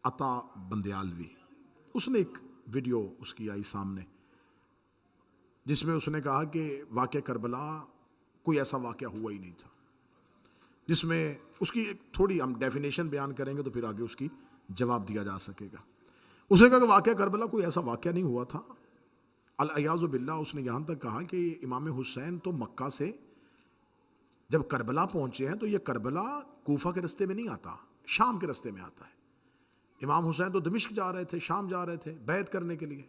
عطا بندیالوی، اس نے ایک ویڈیو اس کی آئی سامنے جس میں اس نے کہا کہ واقعہ کربلا کوئی ایسا واقعہ ہوا ہی نہیں تھا، جس میں اس کی ایک تھوڑی ہم ڈیفینیشن بیان کریں گے تو پھر آگے اس کی جواب دیا جا سکے گا۔ اس نے کہا کہ واقعہ کربلا کوئی ایسا واقعہ نہیں ہوا تھا، العیاذ باللہ۔ اس نے یہاں تک کہا کہ امام حسین تو مکہ سے جب کربلا پہنچے ہیں تو یہ کربلا کوفہ کے رستے میں نہیں آتا، شام کے رستے میں آتا ہے۔ امام حسین تو دمشق جا رہے تھے، شام جا رہے تھے بیعت کرنے کے لیے،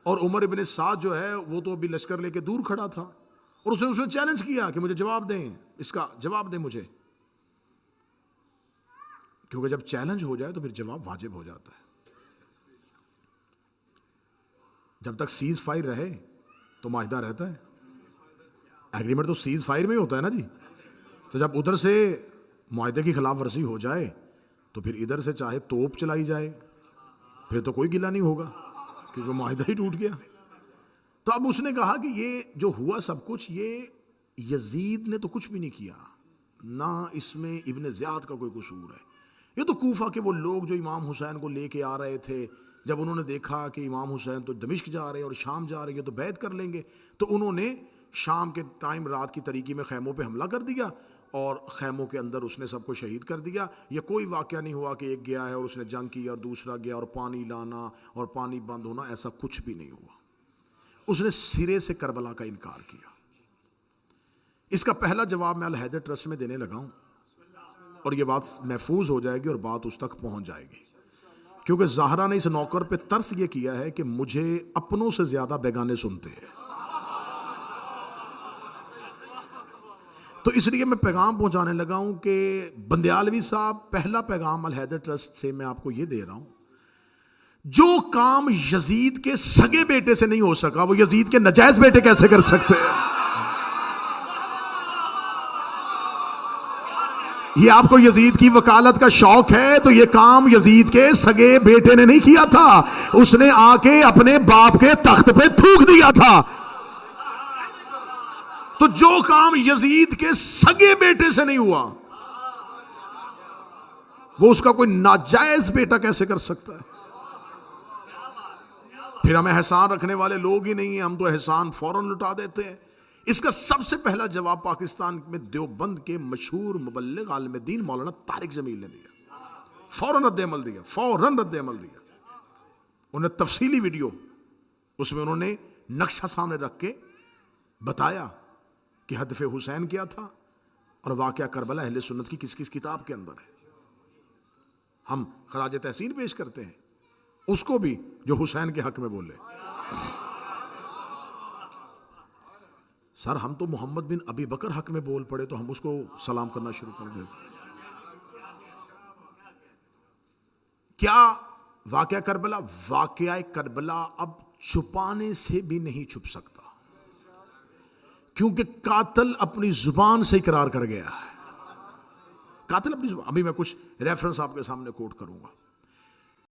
اور عمر ابن سعد جو ہے وہ تو ابھی لشکر لے کے دور کھڑا تھا، اور اس نے چیلنج کیا کہ مجھے جواب دیں، اس کا جواب دیں مجھے، کیونکہ جب چیلنج ہو جائے تو پھر جواب واجب ہو جاتا ہے۔ جب تک سیز فائر رہے تو معاہدہ رہتا ہے، ایگریمنٹ تو سیز فائر میں ہی ہوتا ہے نا جی۔ تو جب ادھر سے معاہدے کی خلاف ورزی ہو جائے تو پھر ادھر سے چاہے توپ چلائی جائے پھر تو کوئی گلہ نہیں ہوگا، کیونکہ معاہدہ ہی ٹوٹ گیا۔ تو اب اس نے کہا کہ یہ جو ہوا سب کچھ یہ یزید نے تو کچھ بھی نہیں کیا، نہ اس میں ابن زیاد کا کوئی قصور ہے، یہ تو کوفہ کے وہ لوگ جو امام حسین کو لے کے آ رہے تھے، جب انہوں نے دیکھا کہ امام حسین تو دمشق جا رہے ہیں اور شام جا رہے ہیں تو بیعت کر لیں گے، تو انہوں نے شام کے ٹائم رات کی تاریکی میں خیموں پہ حملہ کر دیا اور خیموں کے اندر اس نے سب کو شہید کر دیا۔ یہ کوئی واقعہ نہیں ہوا کہ ایک گیا ہے اور اس نے جنگ کی اور دوسرا گیا اور پانی لانا اور پانی بند ہونا، ایسا کچھ بھی نہیں ہوا۔ اس نے سرے سے کربلا کا انکار کیا۔ اس کا پہلا جواب میں الحیدر ٹرسٹ میں دینے لگا ہوں، اور یہ بات محفوظ ہو جائے گی اور بات اس تک پہنچ جائے گی، کیونکہ زہرا نے اس نوکر پہ ترس یہ کیا ہے کہ مجھے اپنوں سے زیادہ بیگانے سنتے ہیں، تو اس لیے میں پیغام پہنچانے لگا ہوں کہ بندیالوی صاحب، پہلا پیغام الحیدر ٹرسٹ سے میں آپ کو یہ دے رہا ہوں، جو کام یزید کے سگے بیٹے سے نہیں ہو سکا وہ یزید کے نجائز بیٹے کیسے کر سکتے ہیں؟ یہ آپ کو یزید کی وکالت کا شوق ہے تو یہ کام یزید کے سگے بیٹے نے نہیں کیا تھا، اس نے آ کے اپنے باپ کے تخت پہ تھوک دیا تھا۔ تو جو کام یزید کے سگے بیٹے سے نہیں ہوا وہ اس کا کوئی ناجائز بیٹا کیسے کر سکتا ہے؟ پھر ہمیں احسان رکھنے والے لوگ ہی نہیں ہیں، ہم تو احسان فوراً لٹا دیتے ہیں۔ اس کا سب سے پہلا جواب پاکستان میں دیوبند کے مشہور مبلغ عالم دین مولانا طارق جمیل نے دیا، فوراً رد عمل دیا، فوراً رد عمل دیا۔ انہیں تفصیلی ویڈیو، اس میں انہوں نے نقشہ سامنے رکھ کے بتایا کہ ہدف حسین کیا تھا اور واقعہ کربلا اہل سنت کی کس کس کتاب کے اندر ہے۔ ہم خراج تحسین پیش کرتے ہیں اس کو بھی جو حسین کے حق میں بولے۔ سر ہم تو محمد بن ابی بکر حق میں بول پڑے تو ہم اس کو سلام کرنا شروع کر دیں۔ کیا واقعہ کربلا؟ واقعہ کربلا اب چھپانے سے بھی نہیں چھپ سکتا، کیونکہ قاتل اپنی زبان سے اقرار کر گیا ہے۔ قاتل اپنی زبان، ابھی میں کچھ ریفرنس آپ کے سامنے کوٹ کروں گا۔